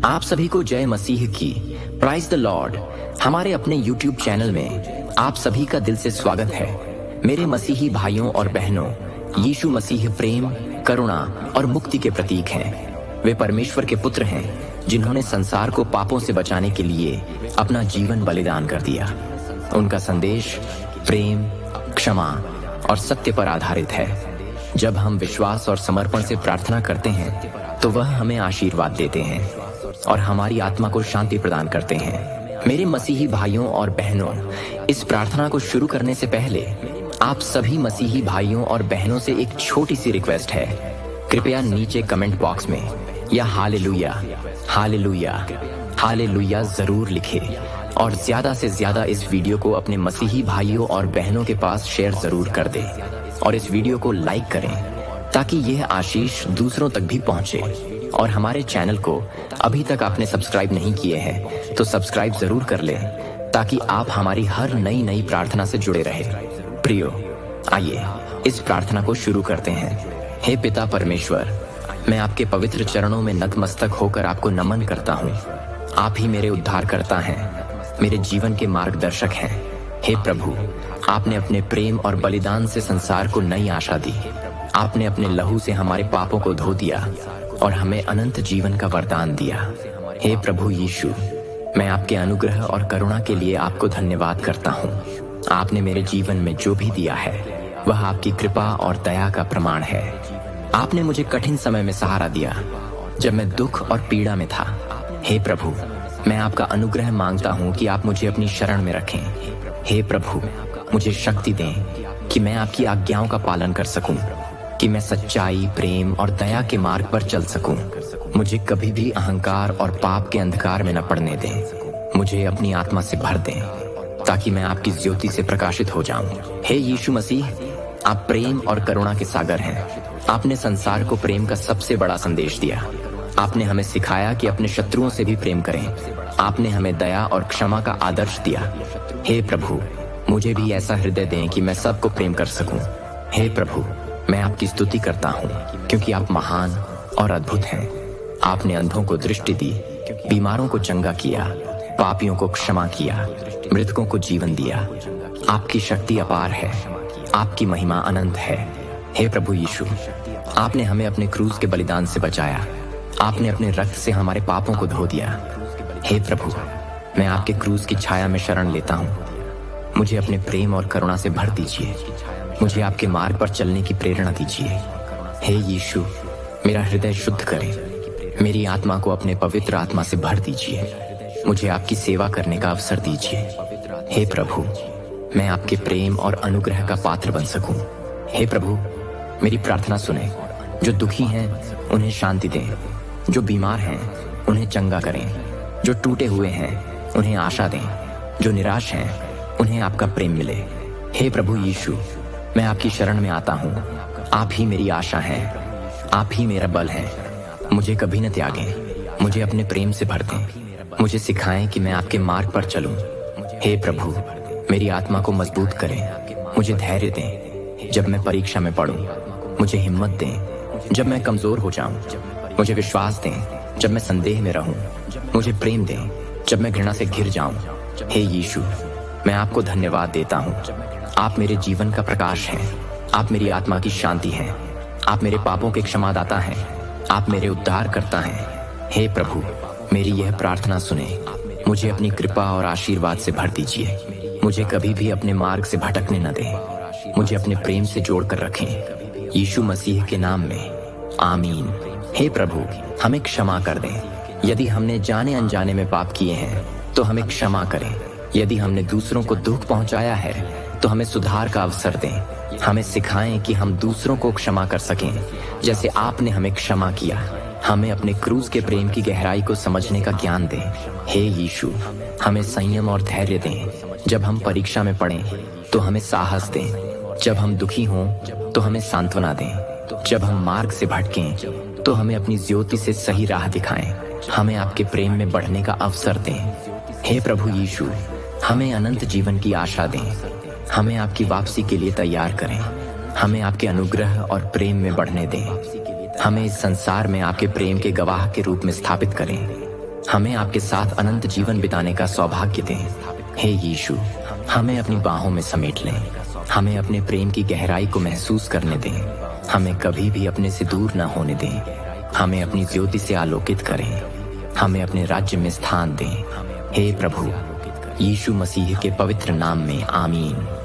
आप सभी को जय मसीह की। Praise the lord. हमारे अपने YouTube चैनल में आप सभी का दिल से स्वागत है। मेरे मसीही भाइयों और बहनों, यीशु मसीह प्रेम, करुणा और मुक्ति के प्रतीक हैं। वे परमेश्वर के पुत्र हैं जिन्होंने संसार को पापों से बचाने के लिए अपना जीवन बलिदान कर दिया। उनका संदेश प्रेम, क्षमा और सत्य पर आधारित है। जब हम विश्वास और समर्पण से प्रार्थना करते हैं तो वह हमें आशीर्वाद देते हैं और हमारी आत्मा को शांति प्रदान करते हैं। मेरे मसीही भाइयों और बहनों, इस प्रार्थना को शुरू करने से पहले आप सभी मसीही भाइयों और बहनों से एक छोटी सी रिक्वेस्ट है। कृपया नीचे कमेंट बॉक्स में या हालेलुया हालेलुया हालेलुया जरूर लिखें और ज्यादा से ज्यादा इस वीडियो को अपने मसीही भाइयों और बहनों के पास शेयर जरूर कर दें और इस वीडियो को लाइक करें ताकि यह आशीष दूसरों तक भी पहुंचे। और हमारे चैनल को अभी तक आपने सब्सक्राइब नहीं किए हैं तो सब्सक्राइब जरूर कर लें ताकि आप हमारी हर नई प्रार्थना से जुड़े रहे। प्रियो, आइए इस प्रार्थना को शुरू करते हैं। हे पिता परमेश्वर, मैं आपके पवित्र चरणों में नतमस्तक होकर आपको नमन करता हूँ। आप ही मेरे उद्धारकर्ता हैं, मेरे जीवन के मार्गदर्शक हैं। हे प्रभु, आपने अपने प्रेम और बलिदान से संसार को नई आशा दी। आपने अपने लहू से हमारे पापों को धो दिया और हमें अनंत जीवन का वरदान दिया। हे प्रभु यीशु, मैं आपके अनुग्रह और करुणा के लिए आपको धन्यवाद करता हूँ। आपने मेरे जीवन में जो भी दिया है वह आपकी कृपा और दया का प्रमाण है। आपने मुझे कठिन समय में सहारा दिया जब मैं दुख और पीड़ा में था। हे प्रभु, मैं आपका अनुग्रह मांगता हूँ कि आप मुझे अपनी शरण में रखें। हे प्रभु, मुझे शक्ति दें कि मैं आपकी आज्ञाओं का पालन कर सकूं, कि मैं सच्चाई, प्रेम और दया के मार्ग पर चल सकूं। मुझे कभी भी अहंकार और पाप के अंधकार में न पड़ने दें। मुझे अपनी आत्मा से भर दें ताकि मैं आपकी ज्योति से प्रकाशित हो जाऊं। हे यीशु मसीह, आप प्रेम और करुणा के सागर हैं। आपने संसार को प्रेम का सबसे बड़ा संदेश दिया। आपने हमें सिखाया कि अपने शत्रुओं से भी प्रेम करें। आपने हमें दया और क्षमा का आदर्श दिया। हे प्रभु, मुझे भी ऐसा हृदय दें कि मैं सबको प्रेम कर सकूं। हे प्रभु, मैं आपकी स्तुति करता हूँ क्योंकि आप महान और अद्भुत हैं। आपने अंधों को दृष्टि दी, बीमारों को चंगा किया, पापियों को क्षमा किया, मृतकों को जीवन दिया। आपकी शक्ति अपार है, आपकी महिमा अनंत है। हे प्रभु यीशु, आपने हमें अपने क्रूस के बलिदान से बचाया। आपने अपने रक्त से हमारे पापों को धो दिया। हे प्रभु, मैं आपके क्रूस की छाया में शरण लेता हूँ। मुझे अपने प्रेम और करुणा से भर दीजिए। मुझे आपके मार्ग पर चलने की प्रेरणा दीजिए। हे यीशु, मेरा हृदय शुद्ध करें। मेरी आत्मा को अपने पवित्र आत्मा से भर दीजिए। मुझे आपकी सेवा करने का अवसर दीजिए। हे प्रभु, मैं आपके प्रेम और अनुग्रह का पात्र बन सकूं। हे प्रभु, मेरी प्रार्थना सुने। जो दुखी हैं उन्हें शांति दें, जो बीमार हैं उन्हें चंगा करें, जो टूटे हुए हैं उन्हें आशा दें, जो निराश हैं उन्हें आपका प्रेम मिले। हे प्रभु यीशु, मैं आपकी शरण में आता हूँ। आप ही मेरी आशा हैं, आप ही मेरा बल है। मुझे कभी न त्यागें, मुझे अपने प्रेम से भर दें। मुझे सिखाएं कि मैं आपके मार्ग पर चलूं। हे प्रभु, मेरी आत्मा को मजबूत करें। मुझे धैर्य दें जब मैं परीक्षा में पड़ूं। मुझे हिम्मत दें जब मैं कमजोर हो जाऊं। मुझे विश्वास दें जब मैं संदेह में रहूं। मुझे प्रेम दें जब मैं घृणा से घिर जाऊं। हे यीशु, मैं आपको धन्यवाद देता हूँ। आप मेरे जीवन का प्रकाश हैं। आप मेरी आत्मा की शांति हैं। आप मेरे पापों के क्षमादाता हैं। आप मेरे उद्धार करता हैं। हे प्रभु, मेरी यह प्रार्थना सुने। मुझे अपनी कृपा और आशीर्वाद से भर दीजिए। मुझे कभी भी अपने मार्ग से भटकने न दें। मुझे अपने प्रेम से जोड़कर रखें। यीशु मसीह के नाम में आमीन। हे प्रभु, हमें क्षमा कर दें। यदि हमने जाने अनजाने में पाप किए हैं तो हमें क्षमा करें। यदि हमने दूसरों को दुख पहुंचाया है तो हमें सुधार का अवसर दें। हमें सिखाएं कि हम दूसरों को क्षमा कर सकें जैसे आपने हमें क्षमा किया। हमें अपने क्रूस के प्रेम की गहराई को समझने का ज्ञान दें। हे यीशु, हमें संयम और धैर्य दें। जब हम परीक्षा में पड़ें तो हमें साहस दें। जब हम दुखी हों तो हमें सांत्वना दें। जब हम मार्ग से भटकें तो हमें अपनी ज्योति से सही राह दिखाएं। हमें आपके प्रेम में बढ़ने का अवसर दें। हे प्रभु यीशु, हमें अनंत जीवन की आशा दें। हमें आपकी वापसी के लिए तैयार करें। हमें आपके अनुग्रह और प्रेम में बढ़ने दें। हमें इस संसार में आपके प्रेम के गवाह के रूप में स्थापित करें। हमें आपके साथ अनंत जीवन बिताने का सौभाग्य दें। हे यीशु, हमें अपनी बाहों में समेट लें। हमें अपने प्रेम की गहराई को महसूस करने दें। हमें कभी भी अपने से दूर न होने दें। हमें अपनी ज्योति से आलोकित करें। हमें अपने राज्य में स्थान दें। हे प्रभु, यीशु मसीह के पवित्र नाम में आमीन।